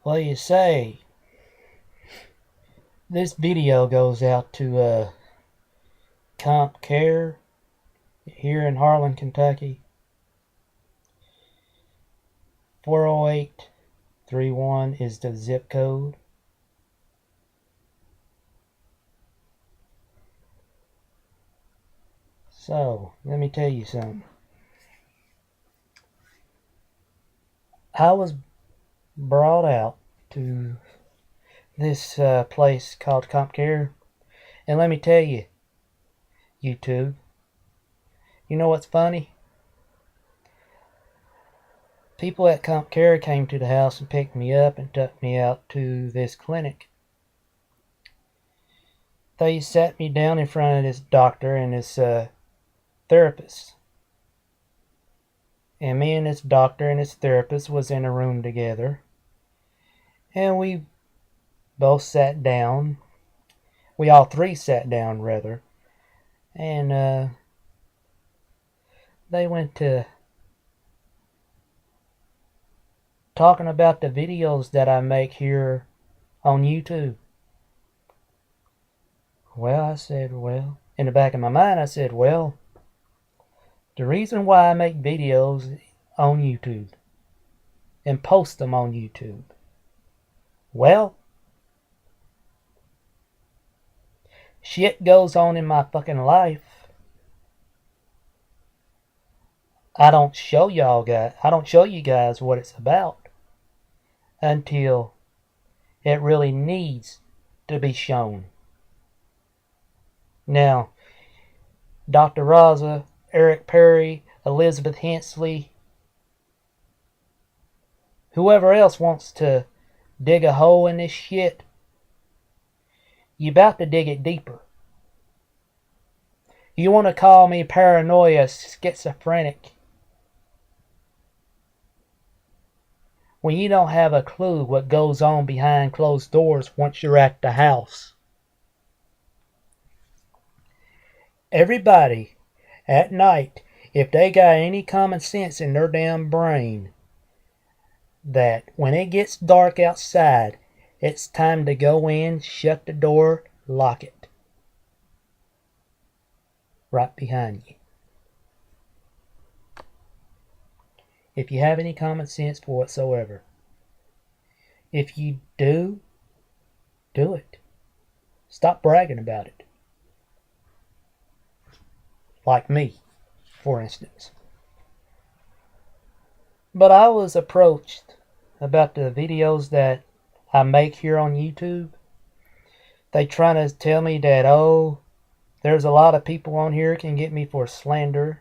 Well, you say, this video goes out to Comp Care here in Harlan, Kentucky. 40831 is the zip code. So, let me tell you something. I was brought out to this place called Comp Care, and let me tell you, YouTube, you know what's funny? People at Comp Care came to the house and picked me up and took me out to this clinic. They sat me down in front of this doctor and this therapist. And me and this doctor and this therapist was in a room together. And we both sat down. We all three sat down, rather. And they went to talking about the videos that I make here on YouTube. Well, I said, in the back of my mind, I said, the reason why I make videos on YouTube and post them on YouTube, shit goes on in my fucking life. I don't show you guys what it's about until it really needs to be shown. Now, Dr. Raza, Eric Perry, Elizabeth Hensley, whoever else wants to dig a hole in this shit, you about to dig it deeper. You want to call me paranoia, schizophrenic, when you don't have a clue what goes on behind closed doors once you're at the house. Everybody, at night, if they got any common sense in their damn brain, that when it gets dark outside, it's time to go in, shut the door, lock it. Right behind you. If you have any common sense whatsoever. If you do it. Stop bragging about it. Like me, for instance. But I was approached about the videos that I make here on YouTube. They trying to tell me that, there's a lot of people on here can get me for slander.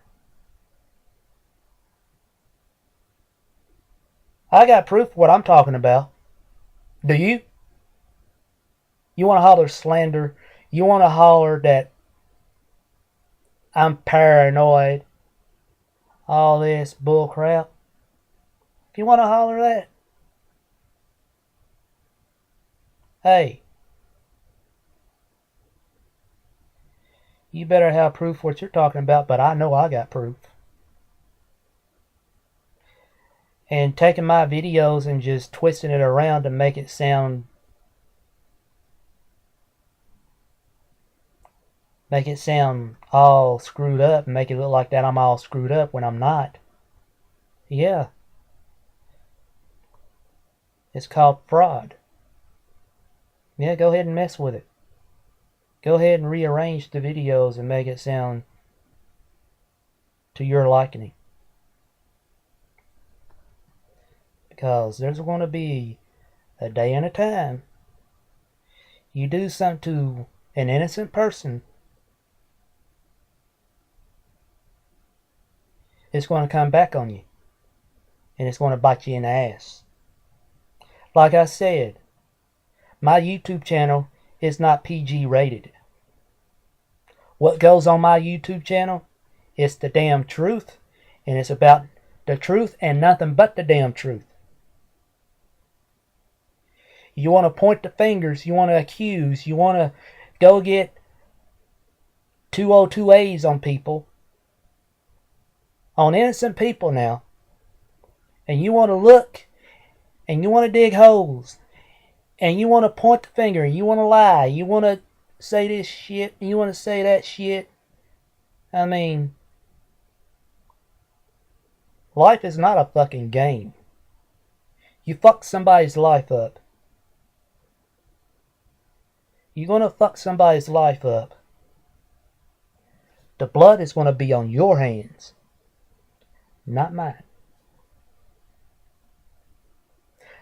I got proof of what I'm talking about. Do you? You want to holler slander? You want to holler that I'm paranoid? All this bull crap? If you want to holler that, hey, you better have proof what you're talking about, but I know I got proof. And taking my videos and just twisting it around to make it sound all screwed up and make it look like that I'm all screwed up when I'm not. Yeah. It's called fraud. Yeah, go ahead and mess with it. Go ahead and rearrange the videos and make it sound to your liking. Because there's going to be a day and a time you do something to an innocent person, it's going to come back on you. And it's going to bite you in the ass. Like I said, my YouTube channel is not PG rated. What goes on my YouTube channel is the damn truth. And it's about the truth and nothing but the damn truth. You want to point the fingers, you want to accuse, you want to go get 202As on people, on innocent people now, and you want to look and you want to dig holes, and you want to point the finger, and you want to lie, you want to say this shit, and you want to say that shit. I mean, life is not a fucking game. You fuck somebody's life up. You're gonna fuck somebody's life up. The blood is gonna be on your hands, not mine.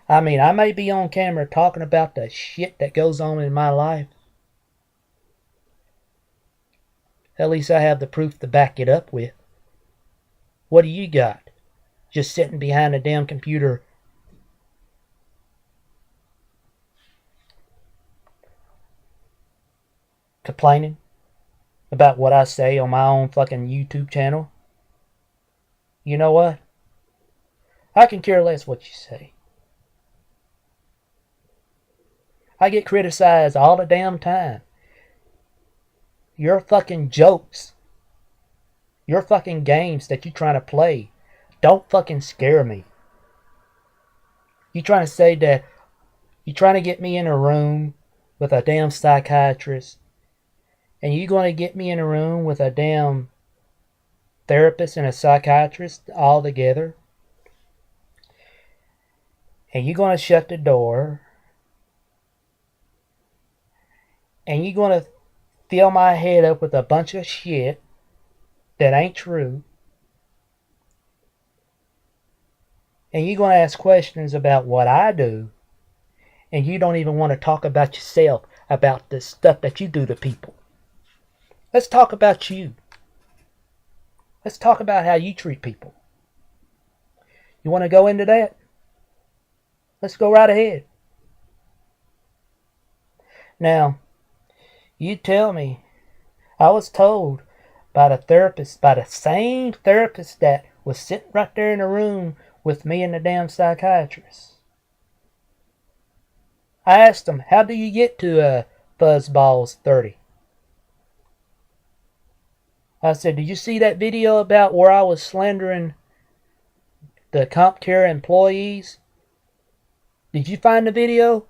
I mean, I may be on camera talking about the shit that goes on in my life. At least I have the proof to back it up with. What do you got? Just sitting behind a damn computer complaining about what I say on my own fucking YouTube channel? You know what? I can care less what you say. I get criticized all the damn time. Your fucking jokes, your fucking games that you trying to play, don't fucking scare me. You trying to say that you trying to get me in a room with a damn psychiatrist, and you going to get me in a room with a damn therapist and a psychiatrist all together, and you're going to shut the door, and you're going to fill my head up with a bunch of shit that ain't true, and you're going to ask questions about what I do, and you don't even want to talk about yourself, about the stuff that you do to people. Let's talk about you. Let's talk about how you treat people. You want to go into that? Let's go right ahead. Now, you tell me, I was told by the therapist, by the same therapist that was sitting right there in the room with me and the damn psychiatrist. I asked him, how do you get to Fuzzballs 30? I said, did you see that video about where I was slandering the CompCare employees? Did you find the video?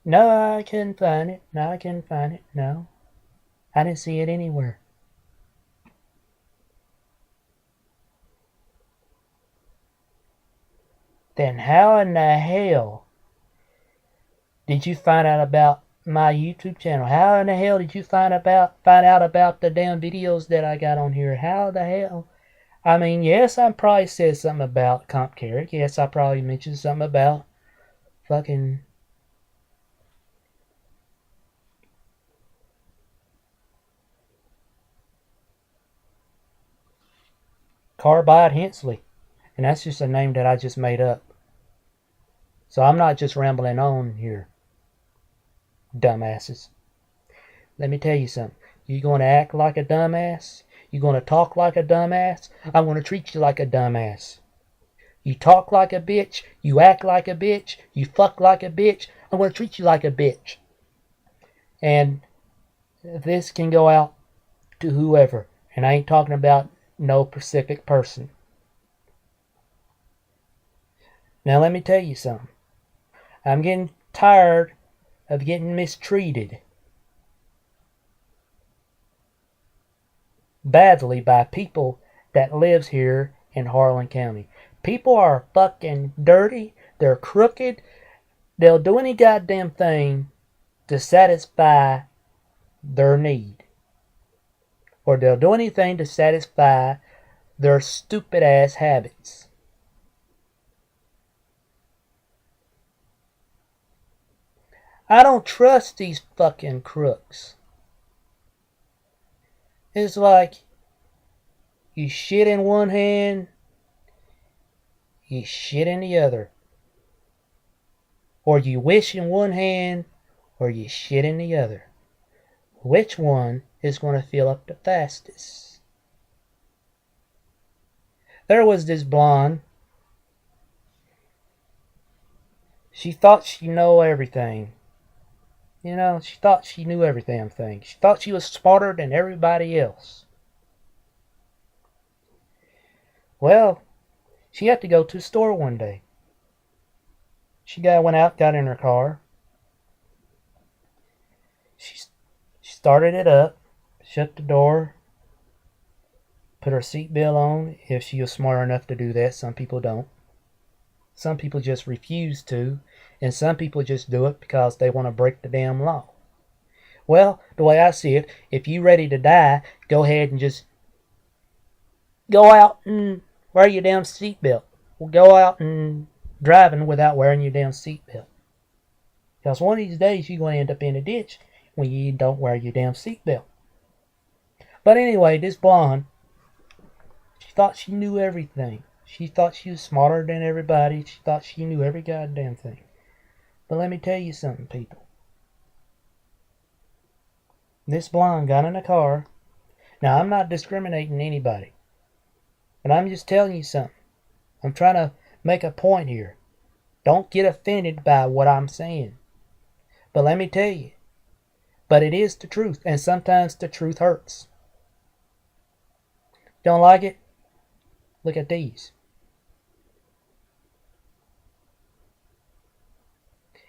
No, I couldn't find it. No, I couldn't find it. No, I didn't see it anywhere. Then how in the hell did you find out about my YouTube channel? How in the hell did you find out about the damn videos that I got on here? How the hell? I mean, yes, I probably said something about CompCare. Yes, I probably mentioned something about fucking Carbide Hensley. And that's just a name that I just made up. So I'm not just rambling on here, dumbasses. Let me tell you something. You're going to act like a dumbass? You're going to talk like a dumbass? I'm going to treat you like a dumbass. You talk like a bitch. You act like a bitch. You fuck like a bitch. I'm going to treat you like a bitch. And this can go out to whoever. And I ain't talking about no specific person. Now let me tell you something. I'm getting tired of getting mistreated badly by people that lives here in Harlan County. People are fucking dirty. They're crooked. They'll do any goddamn thing to satisfy their need. Or they'll do anything to satisfy their stupid ass habits. I don't trust these fucking crooks. It's like you shit in one hand, you shit in the other. Or you wish in one hand, or you shit in the other. Which one is going to fill up the fastest? There was this blonde. She thought she knew everything. You know, she thought she knew every damn thing. She thought she was smarter than everybody else. Well, she had to go to the store one day. She went out, got in her car. She started it up, shut the door, put her seatbelt on if she was smart enough to do that. Some people don't. Some people just refuse to, and some people just do it because they want to break the damn law. Well, the way I see it, if you ready to die, go ahead and just go out and wear your damn seatbelt. Or go out and driving without wearing your damn seatbelt. Because one of these days you're going to end up in a ditch when you don't wear your damn seatbelt. But anyway, this blonde, she thought she knew everything. She thought she was smarter than everybody. She thought she knew every goddamn thing. But let me tell you something, people. This blonde got in a car. Now, I'm not discriminating anybody. But I'm just telling you something. I'm trying to make a point here. Don't get offended by what I'm saying. But let me tell you. But it is the truth. And sometimes the truth hurts. Don't like it? Look at these.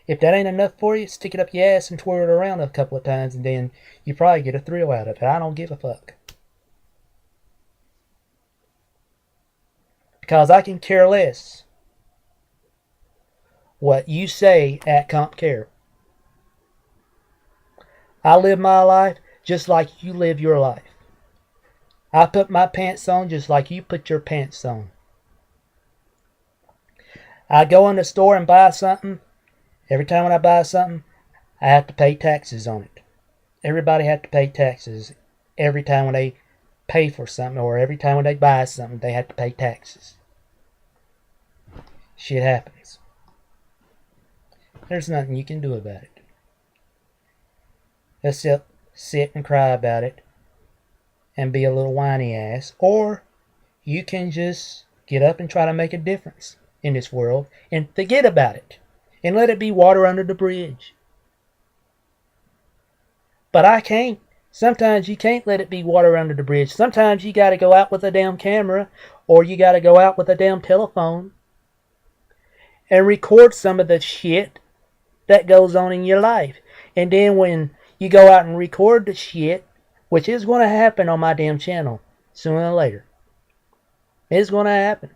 If that ain't enough for you, stick it up your ass and twirl it around a couple of times, and then you probably get a thrill out of it. I don't give a fuck. Because I can care less what you say at Comp Care. I live my life just like you live your life. I put my pants on just like you put your pants on. I go in the store and buy something. Every time when I buy something, I have to pay taxes on it. Everybody has to pay taxes every time when they pay for something, or every time when they buy something, they have to pay taxes. Shit happens. There's nothing you can do about it. Except sit and cry about it and be a little whiny ass. Or you can just get up and try to make a difference in this world and forget about it. And let it be water under the bridge. But I can't. Sometimes you can't let it be water under the bridge. Sometimes you got to go out with a damn camera, or you got to go out with a damn telephone and record some of the shit that goes on in your life. And then when you go out and record the shit, which is going to happen on my damn channel sooner or later. It's going to happen.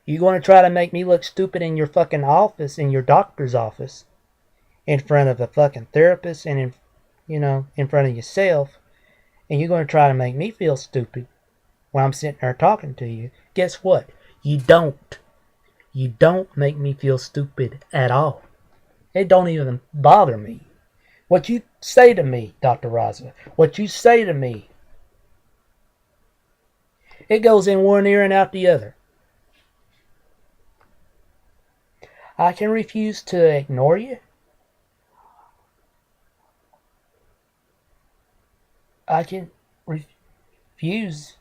You're going to try to make me look stupid in your fucking office, in your doctor's office, in front of a fucking therapist and in front of yourself, and you're going to try to make me feel stupid while I'm sitting there talking to you. Guess what? You don't. You don't make me feel stupid at all. It don't even bother me. What you say to me, Dr. Raza, what you say to me, it goes in one ear and out the other. I can refuse to ignore you. I can refuse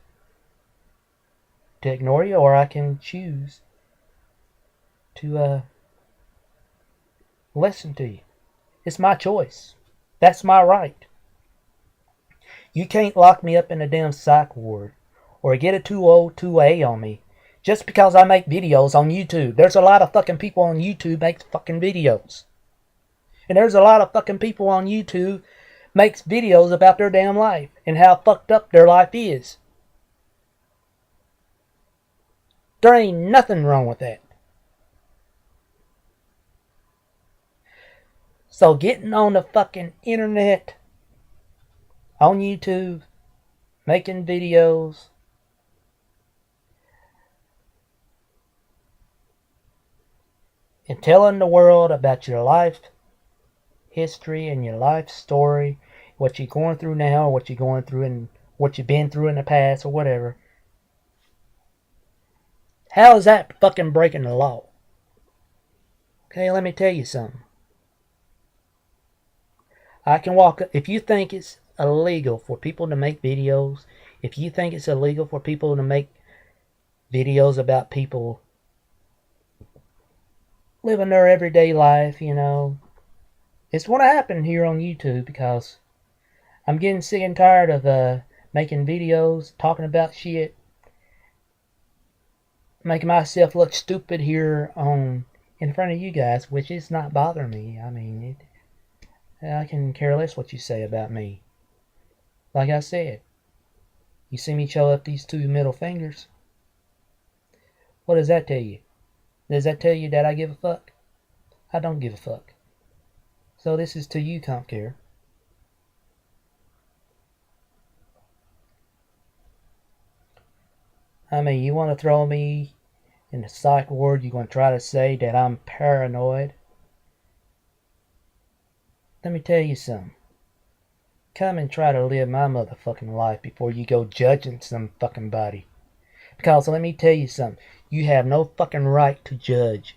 to ignore you, or I can choose to listen to you. It's my choice. That's my right. You can't lock me up in a damn psych ward or get a 202A on me just because I make videos on YouTube. There's a lot of fucking people on YouTube make fucking videos. And there's a lot of fucking people on YouTube makes videos about their damn life and how fucked up their life is. There ain't nothing wrong with that. So getting on the fucking internet, on YouTube, making videos, and telling the world about your life history and your life story, what you're going through now, or what you're going through and what you've been through in the past, or whatever. How is that fucking breaking the law? Okay, let me tell you something. I can walk, if you think it's illegal for people to make videos, if you think it's illegal for people to make videos about people living their everyday life, it's going to happen here on YouTube, because I'm getting sick and tired of making videos, talking about shit, making myself look stupid here in front of you guys, which is not bothering me. I mean, I can care less what you say about me. Like I said, you see me show up these two middle fingers. What does that tell you? Does that tell you that I give a fuck? I don't give a fuck. So this is to you, Comp Care. I mean, you want to throw me in the psych ward? You going to try to say that I'm paranoid? Let me tell you something. Come and try to live my motherfucking life before you go judging some fucking body. Because let me tell you something. You have no fucking right to judge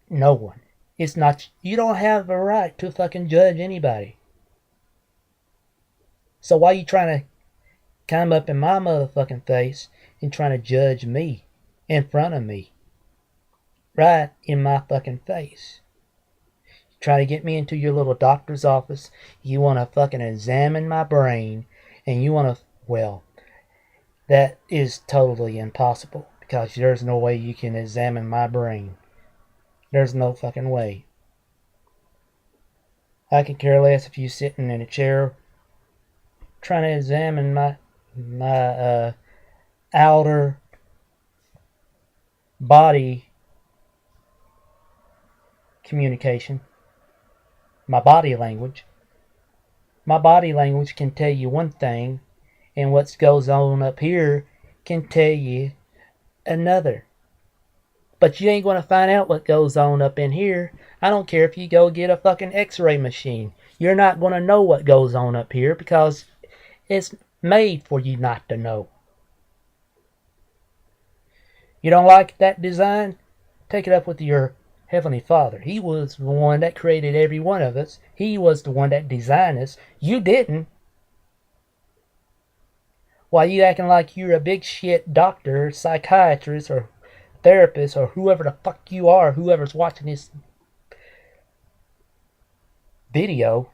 no one. It's not, you don't have a right to fucking judge anybody. So why you trying to come up in my motherfucking face and trying to judge me in front of me? Right in my fucking face. You try to get me into your little doctor's office. You want to fucking examine my brain. And you want to, well, that is totally impossible. Because there's no way you can examine my brain. There's no fucking way. I could care less if you sitting in a chair trying to examine my outer body communication. My body language. My body language can tell you one thing, and what goes on up here can tell you another. But you ain't going to find out what goes on up in here. I don't care if you go get a fucking x-ray machine. You're not going to know what goes on up here because it's made for you not to know. You don't like that design? Take it up with your Heavenly Father. He was the one that created every one of us. He was the one that designed us. You didn't. Why you acting like you're a big shit doctor, psychiatrist, or therapist, or whoever the fuck you are, whoever's watching this video?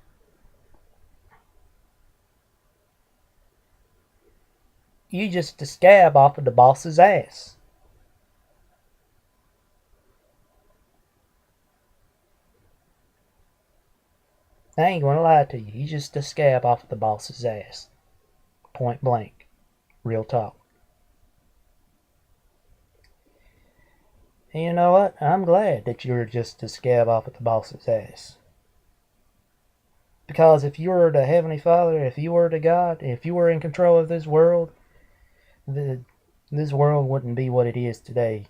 You just a scab off of the boss's ass. I ain't gonna lie to you. You just a scab off of the boss's ass. Point blank. Real talk. And you know what? I'm glad that you're just a scab off of the boss's ass. Because if you were the Heavenly Father, if you were the God, if you were in control of this world, this world wouldn't be what it is today.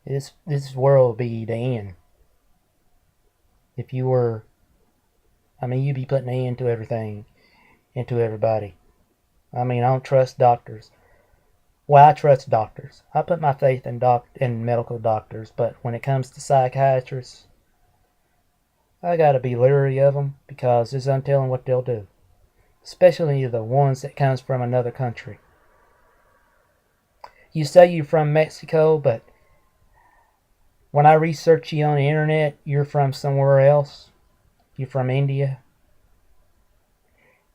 This world would be the end. If you were, I mean, you'd be putting an end to everything, into everybody. I mean, I don't trust doctors. Well, I trust doctors. I put my faith in medical doctors, but when it comes to psychiatrists, I gotta be leery of them because there's untelling what they'll do. Especially the ones that comes from another country. You say you're from Mexico, but when I research you on the internet, you're from somewhere else. You're from India.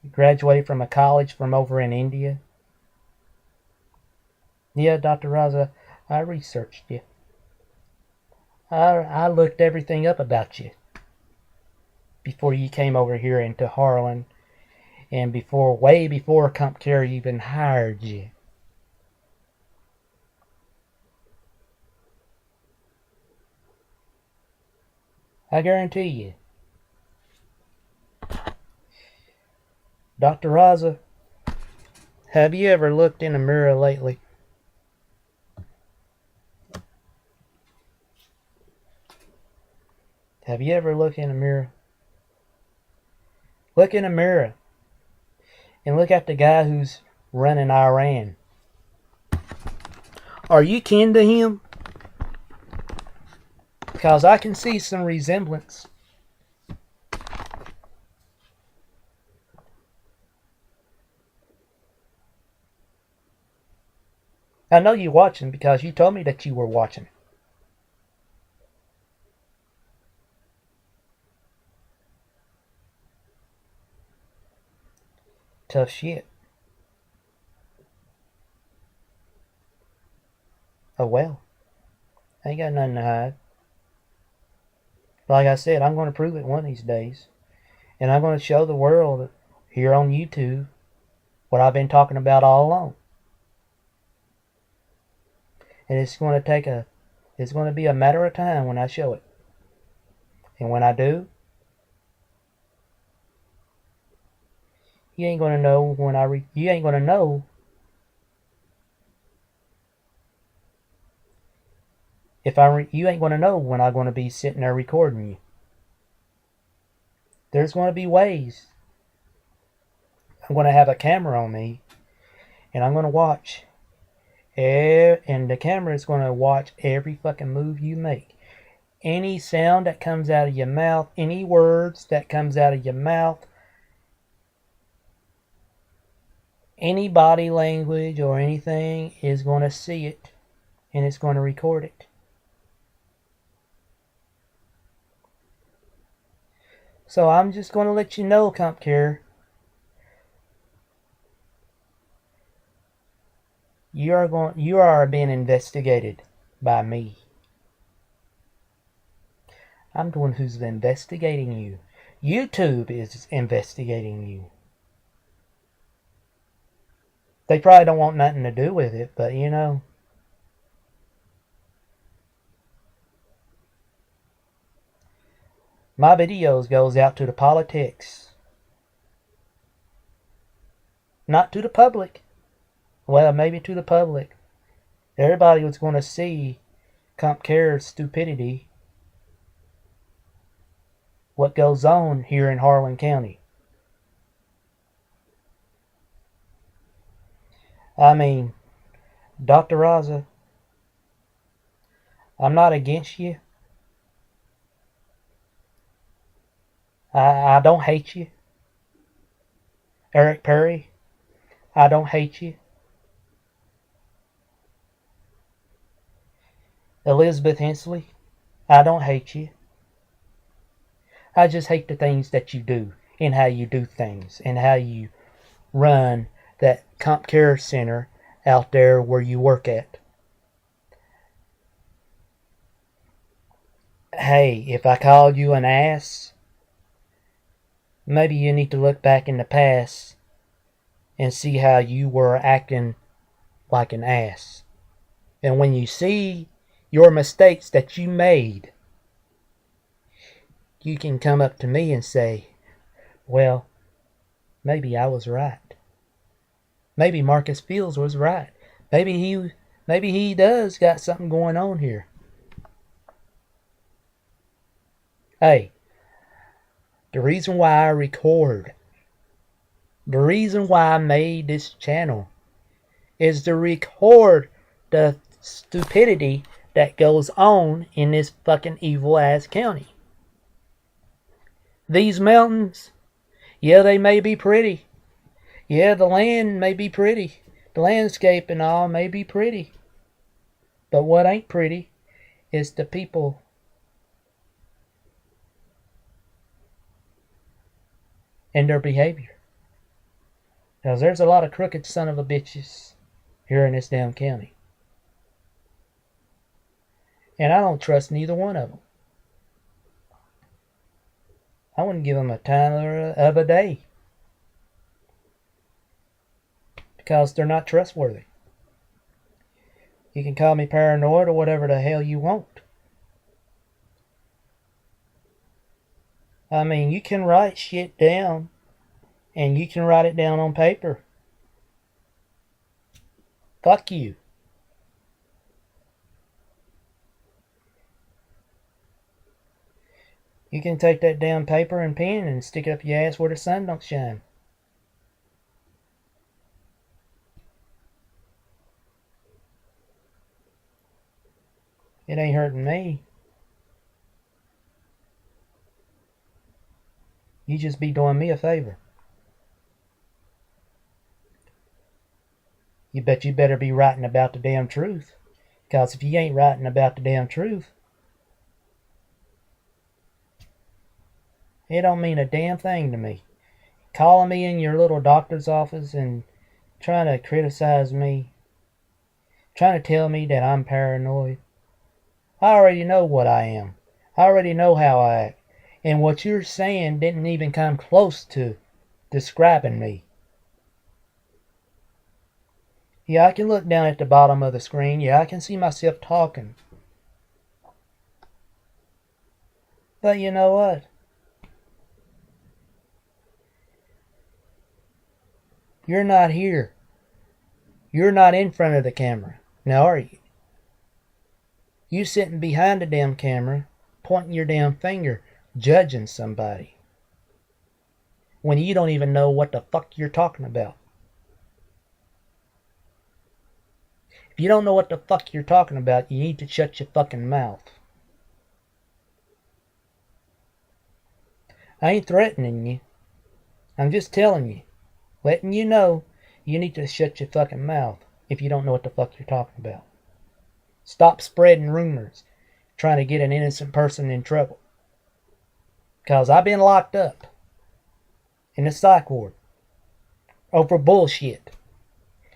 You graduated from a college from over in India. Yeah, Dr. Raza, I researched you. I looked everything up about you before you came over here into Harlan, and way before CompCare even hired you. I guarantee you. Dr. Raza, have you ever looked in a mirror lately? Have you ever looked in a mirror? Look in a mirror and look at the guy who's running Iran. Are you kin to him? Because I can see some resemblance. I know you're watching because you told me that you were watching. Tough shit. Oh well. I ain't got nothing to hide. Like I said, I'm going to prove it one of these days. And I'm going to show the world here on YouTube what I've been talking about all along. And it's going to be a matter of time when I show it. And when I do, you ain't going to know you ain't going to know you ain't going to know when I'm going to be sitting there recording you. There's going to be ways. I'm going to have a camera on me, and I'm going to watch. And the camera is going to watch every fucking move you make. Any sound that comes out of your mouth, any words that comes out of your mouth, any body language or anything is going to see it, and it's going to record it. So I'm just going to let you know, CompCare, you are being investigated by me. I'm the one who's investigating you. YouTube is investigating you. They probably don't want nothing to do with it, but you know. My videos goes out to the politics. Not to the public. Well, maybe to the public. Everybody was going to see CompCare's stupidity. What goes on here in Harlan County. I mean, Dr. Raza, I'm not against you. I don't hate you. Eric Perry, I don't hate you. Elizabeth Hensley, I don't hate you. I just hate the things that you do and how you do things and how you run that CompCare center out there where you work at. Hey, if I called you an ass, maybe you need to look back in the past and see how you were acting like an ass. And when you see your mistakes that you made, you can come up to me and say, well, maybe I was right. Maybe Marcus Fields was right. Maybe he does got something going on here. Hey, the reason why I record, the reason why I made this channel is to record the stupidity that goes on in this fucking evil ass county. These mountains, yeah, they may be pretty. Yeah, the land may be pretty. The landscape and all may be pretty. But what ain't pretty is the people. And their behavior. Because there's a lot of crooked son of a bitches here in this damn county. And I don't trust neither one of them. I wouldn't give them a time of a day. Because they're not trustworthy. You can call me paranoid or whatever the hell you want. I mean, you can write shit down. And you can write it down on paper. Fuck you. You can take that damn paper and pen and stick it up your ass where the sun don't shine. It ain't hurting me. You just be doing me a favor. You bet you better be writing about the damn truth. Because if you ain't writing about the damn truth, it don't mean a damn thing to me. Calling me in your little doctor's office and trying to criticize me. Trying to tell me that I'm paranoid. I already know what I am. I already know how I act. And what you're saying didn't even come close to describing me. Yeah, I can look down at the bottom of the screen. Yeah, I can see myself talking. But you know what? You're not here. You're not in front of the camera. Now are you? You sitting behind the damn camera, pointing your damn finger, judging somebody. When you don't even know what the fuck you're talking about. If you don't know what the fuck you're talking about, you need to shut your fucking mouth. I ain't threatening you. I'm just telling you. Letting you know you need to shut your fucking mouth if you don't know what the fuck you're talking about. Stop spreading rumors, trying to get an innocent person in trouble. Because I've been locked up in the psych ward over bullshit.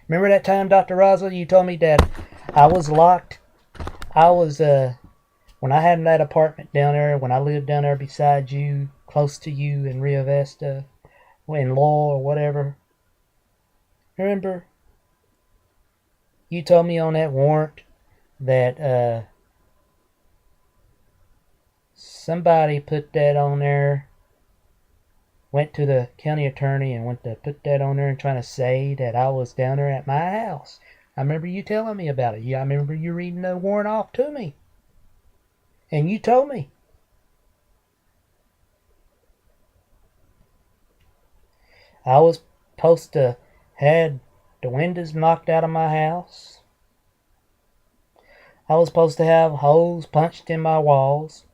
Remember that time, Dr. Raza, you told me that I was locked? I was, when I had that apartment down there, when I lived down there beside you, close to you in Rio Vista, in Law or whatever. Remember? You told me on that warrant that somebody put that on there, went to the county attorney and went to put that on there and trying to say that I was down there at my house. I remember you telling me about it. Yeah, I remember you reading the warrant off to me. And you told me. I was supposed to had the windows knocked out of my house. I was supposed to have holes punched in my walls.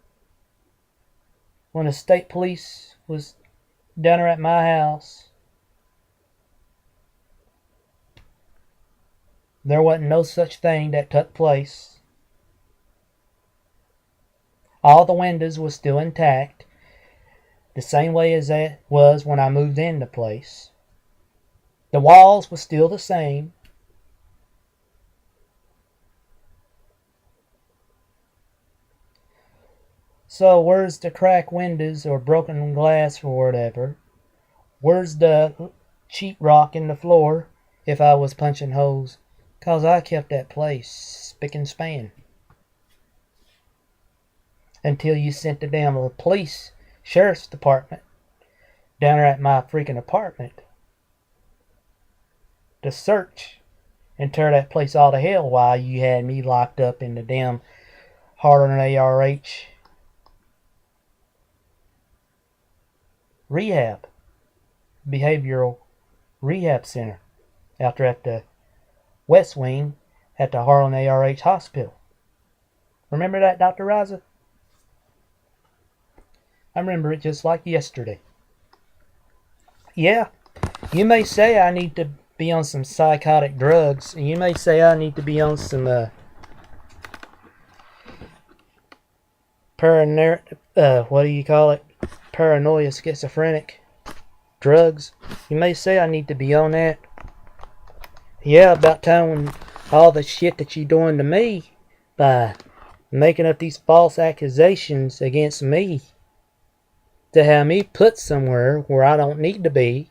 When the state police was down there at my house, there wasn't no such thing that took place. All the windows was still intact, the same way as that was when I moved in the place. The walls were still the same. So where's the cracked windows or broken glass or whatever? Where's the sheetrock in the floor if I was punching holes? 'Cause I kept that place spick and span. Until you sent the damn police, sheriff's department, down there at my freaking apartment to search and tear that place all to hell while you had me locked up in the damn Harlan ARH rehab, behavioral rehab center out there at the West Wing at the Harlan ARH hospital. Remember that, Dr. Raza? I remember it just like yesterday. Yeah, you may say I need to be on some psychotic drugs, and you may say I need to be on some what do you call it? Paranoia schizophrenic drugs. You may say I need to be on that. Yeah, about time when all the shit that you're doing to me by making up these false accusations against me to have me put somewhere where I don't need to be.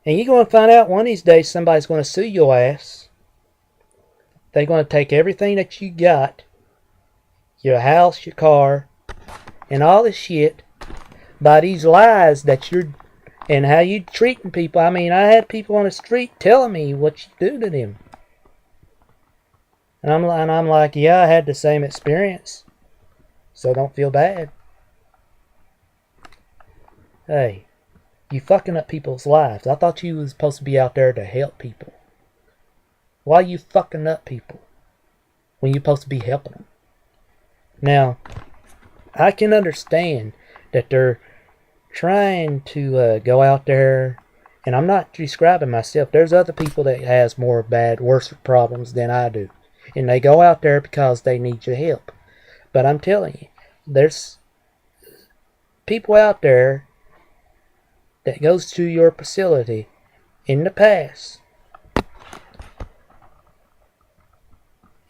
And you're going to find out one of these days somebody's going to sue your ass. They're going to take everything that you got, your house, your car, and all this shit, by these lies that you're, and how you treating people. I mean, I had people on the street telling me what you do to them. And I'm like, yeah, I had the same experience, so don't feel bad. Hey, you fucking up people's lives. I thought you was supposed to be out there to help people. Why are you fucking up people when you're supposed to be helping them? Now, I can understand that they're trying to go out there, and I'm not describing myself. There's other people that has worse problems than I do. And they go out there because they need your help. But I'm telling you, there's people out there that goes to your facility in the past,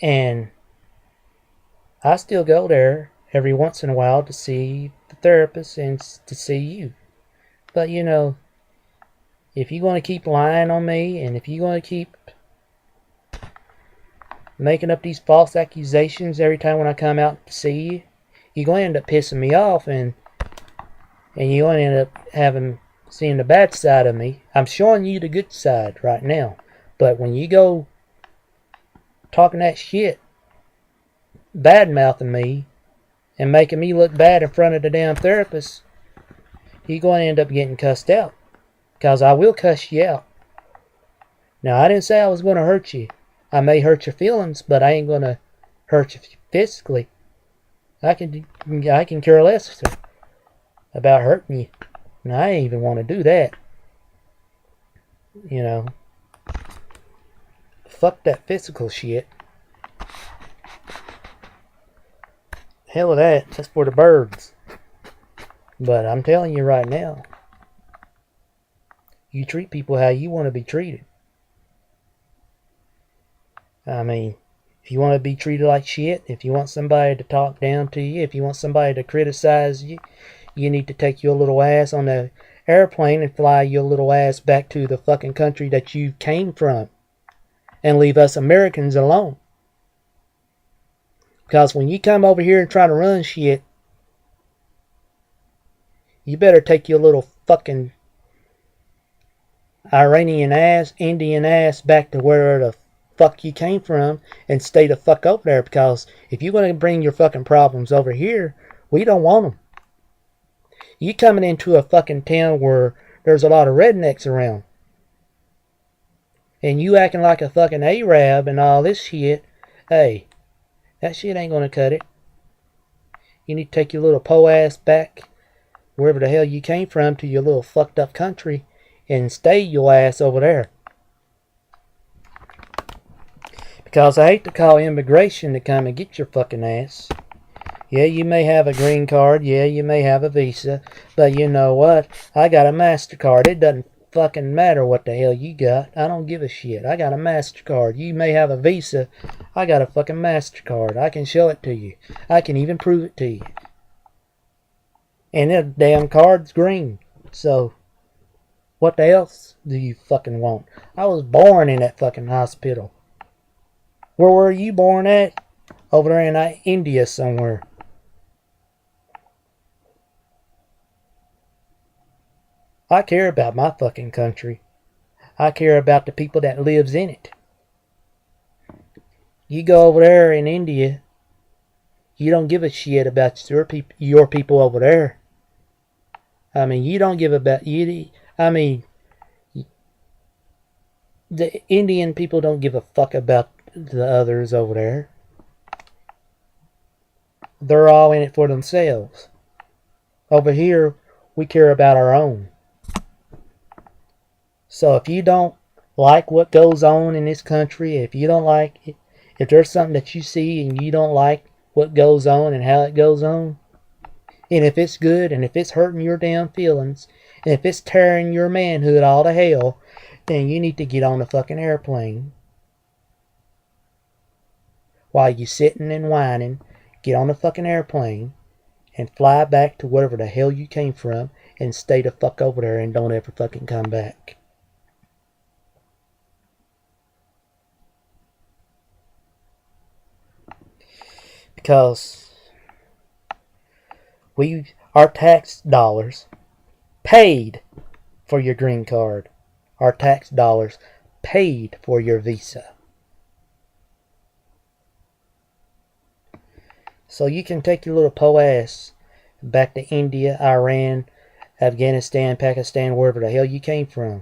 and I still go there every once in a while to see the therapist and to see you. But you know, if you're going to keep lying on me, and if you're going to keep making up these false accusations every time when I come out to see you, you're going to end up pissing me off, and you're going to end up seeing the bad side of me. I'm showing you the good side right now. But when you go talking that shit, bad-mouthing me, and making me look bad in front of the damn therapist, you're going to end up getting cussed out. Because I will cuss you out. Now, I didn't say I was going to hurt you. I may hurt your feelings, but I ain't going to hurt you physically. I can care less about hurting you. And I ain't even want to do that. You know. Fuck that physical shit. Hell of that. That's for the birds. But I'm telling you right now, you treat people how you want to be treated. I mean, if you want to be treated like shit, if you want somebody to talk down to you, if you want somebody to criticize you, you need to take your little ass on the airplane and fly your little ass back to the fucking country that you came from. And leave us Americans alone. Because when you come over here and try to run shit, you better take your little fucking Iranian ass, Indian ass back to where the fuck you came from and stay the fuck over there. Because if you're going to bring your fucking problems over here, we don't want them. You coming into a fucking town where there's a lot of rednecks around, and you acting like a fucking Arab and all this shit, hey, that shit ain't gonna cut it. You need to take your little po ass back wherever the hell you came from to your little fucked up country and stay your ass over there. Because I hate to call immigration to come and get your fucking ass. Yeah, you may have a green card. Yeah, you may have a visa. But you know what? I got a MasterCard. It doesn't fucking matter what the hell you got. I don't give a shit. I got a MasterCard. You may have a visa. I got a fucking MasterCard. I can show it to you. I can even prove it to you. And that damn card's green. So, what the else do you fucking want? I was born in that fucking hospital. Where were you born at? Over there in India somewhere. I care about my fucking country. I care about the people that lives in it. You go over there in India, you don't give a shit about your people over there. I mean, you don't give about you. I mean, the Indian people don't give a fuck about the others over there. They're all in it for themselves. Over here, we care about our own. So if you don't like what goes on in this country, if you don't like it, if there's something that you see and you don't like what goes on and how it goes on, and if it's good and if it's hurting your damn feelings, and if it's tearing your manhood all to hell, then you need to get on the fucking airplane. While you sitting and whining, get on the fucking airplane and fly back to wherever the hell you came from and stay the fuck over there and don't ever fucking come back. Because our tax dollars paid for your green card. Our tax dollars paid for your visa. So you can take your little po ass back to India, Iran, Afghanistan, Pakistan, wherever the hell you came from.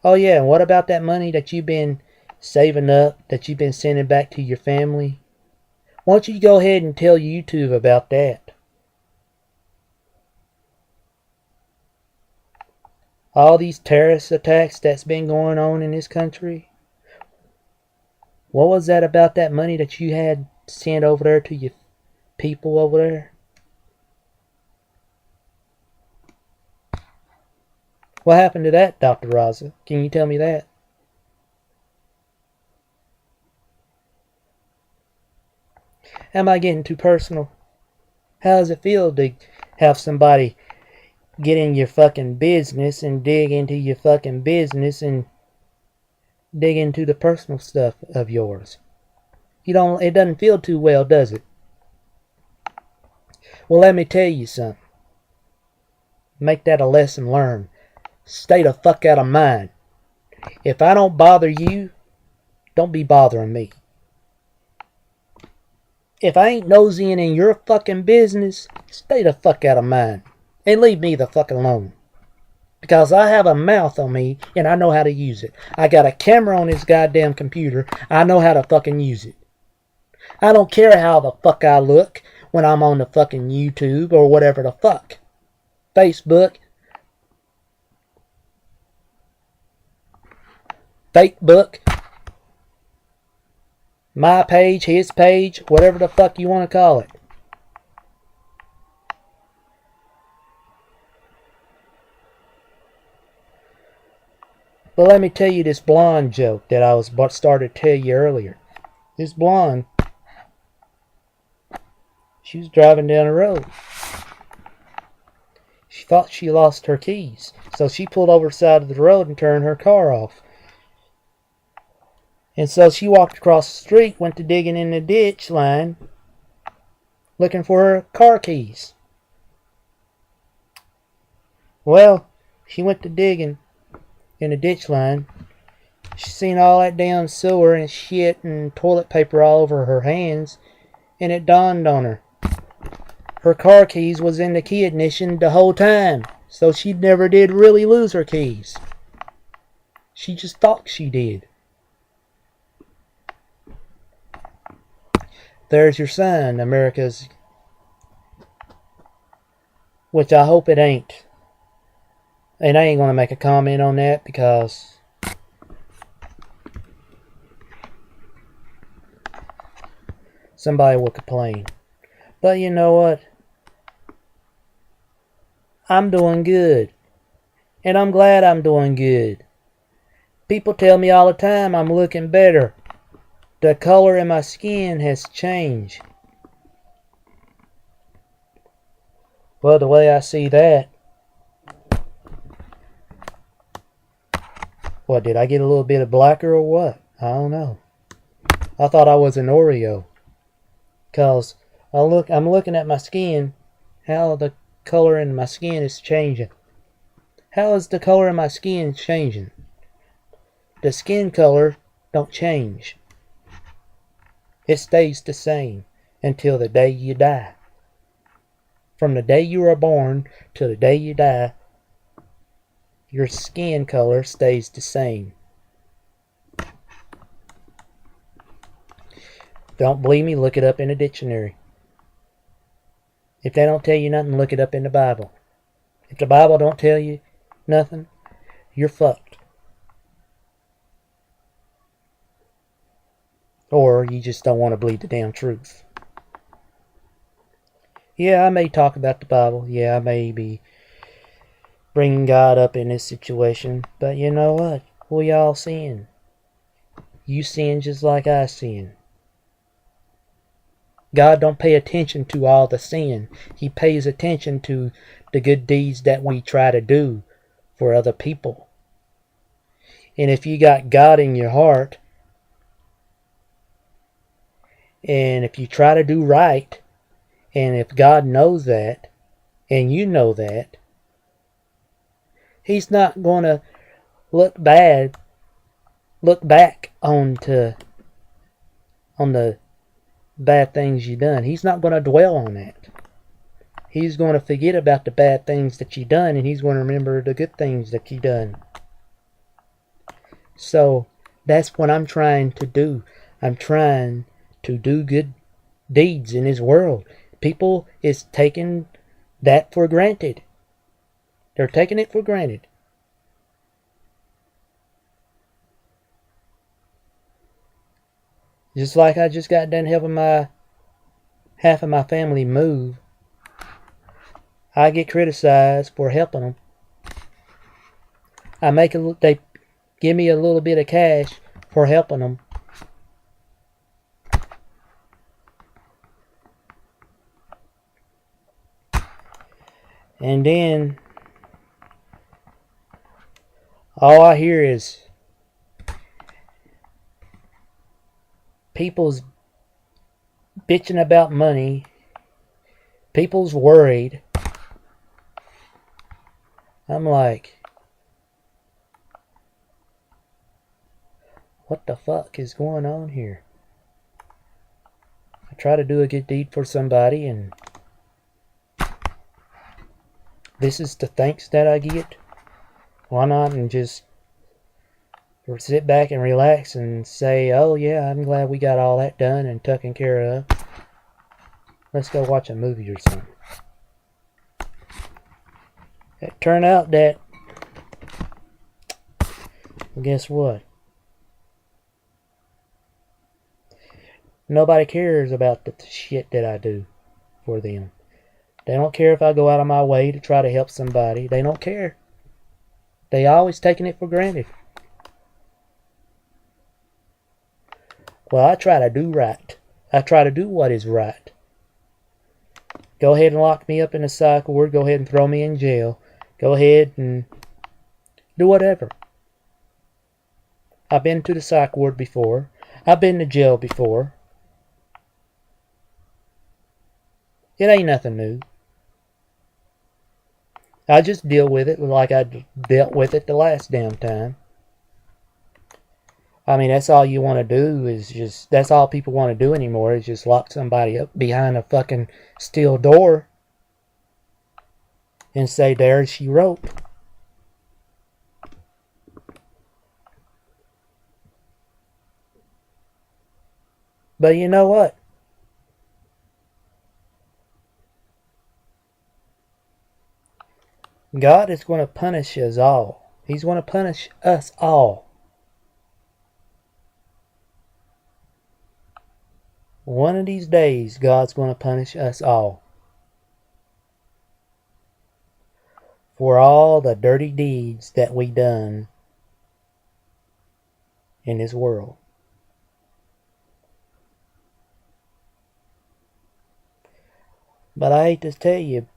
Oh yeah, and what about that money that you've been saving up, that you've been sending back to your family? Why don't you go ahead and tell YouTube about that? All these terrorist attacks that's been going on in this country. What was that about that money that you had sent over there to your people over there? What happened to that, Dr. Raza? Can you tell me that? Am I getting too personal? How does it feel to have somebody get in your fucking business and dig into your fucking business and dig into the personal stuff of yours? It doesn't feel too well, does it? Well, let me tell you something. Make that a lesson learned. Stay the fuck out of mine. If I don't bother you, don't be bothering me. If I ain't nosying in your fucking business, stay the fuck out of mine. And leave me the fuck alone. Because I have a mouth on me, and I know how to use it. I got a camera on this goddamn computer. I know how to fucking use it. I don't care how the fuck I look when I'm on the fucking YouTube or whatever the fuck. Facebook. My page, his page, whatever the fuck you want to call it. But let me tell you this blonde joke that I was started to tell you earlier. This blonde, she was driving down the road. She thought she lost her keys, so she pulled over the side of the road and turned her car off. And so she walked across the street, went to digging in the ditch line, looking for her car keys. Well, she went to digging in the ditch line. She seen all that damn sewer and shit and toilet paper all over her hands, and it dawned on her. Her car keys was in the key ignition the whole time, so she never did really lose her keys. She just thought she did. There's your sign, America's. Which I hope it ain't. And I ain't going to make a comment on that because somebody will complain. But you know what? I'm doing good. And I'm glad I'm doing good. People tell me all the time I'm looking better. The color in my skin has changed. Well, the way I see that, what, did I get a little bit of blacker or what? I don't know. I thought I was an Oreo. Because I'm looking at my skin, how the color in my skin is changing. How is the color in my skin changing? The skin color don't change. It stays the same until the day you die. From the day you are born to the day you die, your skin color stays the same. Don't believe me? Look it up in a dictionary. If they don't tell you nothing, look it up in the Bible. If the Bible don't tell you nothing, you're fucked. Or you just don't want to believe the damn truth. Yeah, I may talk about the Bible. Yeah, I may be bringing God up in this situation. But you know what? We all sin. You sin just like I sin. God don't pay attention to all the sin. He pays attention to the good deeds that we try to do for other people. And if you got God in your heart, and if you try to do right, and if God knows that, and you know that, He's not going to look back on the bad things you done. He's not going to dwell on that. He's going to forget about the bad things that you done, and He's going to remember the good things that you done. So that's what I'm trying to do. I'm trying to do good deeds in this world. People is taking that for granted. They're taking it for granted. Just like I just got done helping half of my family move. I get criticized for helping them. They give me a little bit of cash for helping them. And then all I hear is people's bitching about money. People's worried. I'm like, what the fuck is going on here? I try to do a good deed for somebody, and this is the thanks that I get. Why not and just sit back and relax and say, oh yeah, I'm glad we got all that done and taken care of. Let's go watch a movie or something. It turned out that, guess what? Nobody cares about the shit that I do for them. They don't care if I go out of my way to try to help somebody. They don't care. They always taking it for granted. Well, I try to do right. I try to do what is right. Go ahead and lock me up in a psych ward. Go ahead and throw me in jail. Go ahead and do whatever. I've been to the psych ward before. I've been to jail before. It ain't nothing new. I just deal with it like I dealt with it the last damn time. I mean, that's all you want to do is just... That's all people want to do anymore is just lock somebody up behind a fucking steel door and say, there she wrote. But you know what? God is going to punish us all. He's going to punish us all. One of these days, God's going to punish us all. For all the dirty deeds that we done in this world. But I hate to tell you,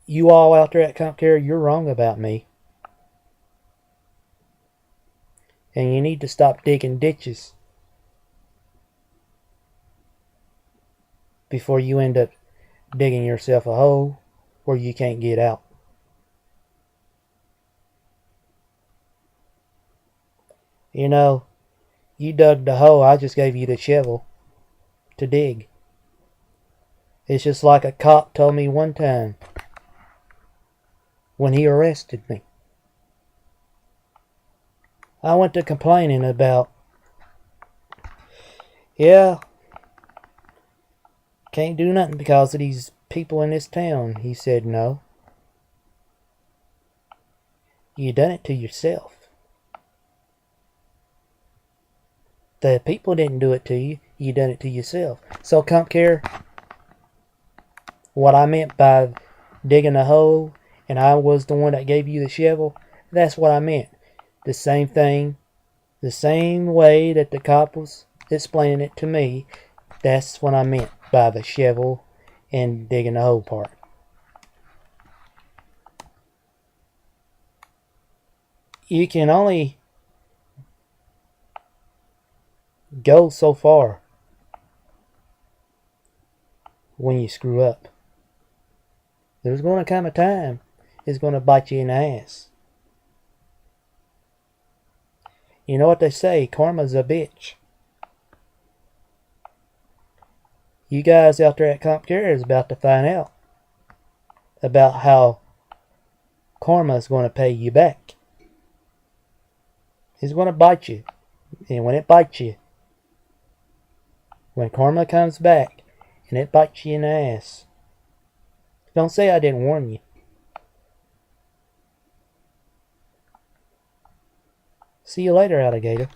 you all out there at Comp Care, you're wrong about me. And you need to stop digging ditches before you end up digging yourself a hole where you can't get out. You know, you dug the hole, I just gave you the shovel to dig. It's just like a cop told me one time when he arrested me. I went to complaining about, yeah, can't do nothing because of these people in this town. He said, no. You done it to yourself. The people didn't do it to you. You done it to yourself. So, Comp Care, what I meant by digging a hole and I was the one that gave you the shovel, that's what I meant. The same thing, the same way that the cop was explaining it to me, that's what I meant by the shovel and digging the hole part. You can only go so far when you screw up. There's going to come a time it's going to bite you in the ass. You know what they say, karma's a bitch. You guys out there at Comp Care is about to find out about how karma is going to pay you back. It's going to bite you. And when it bites you, when karma comes back and it bites you in the ass, don't say I didn't warn you. See you later, alligator.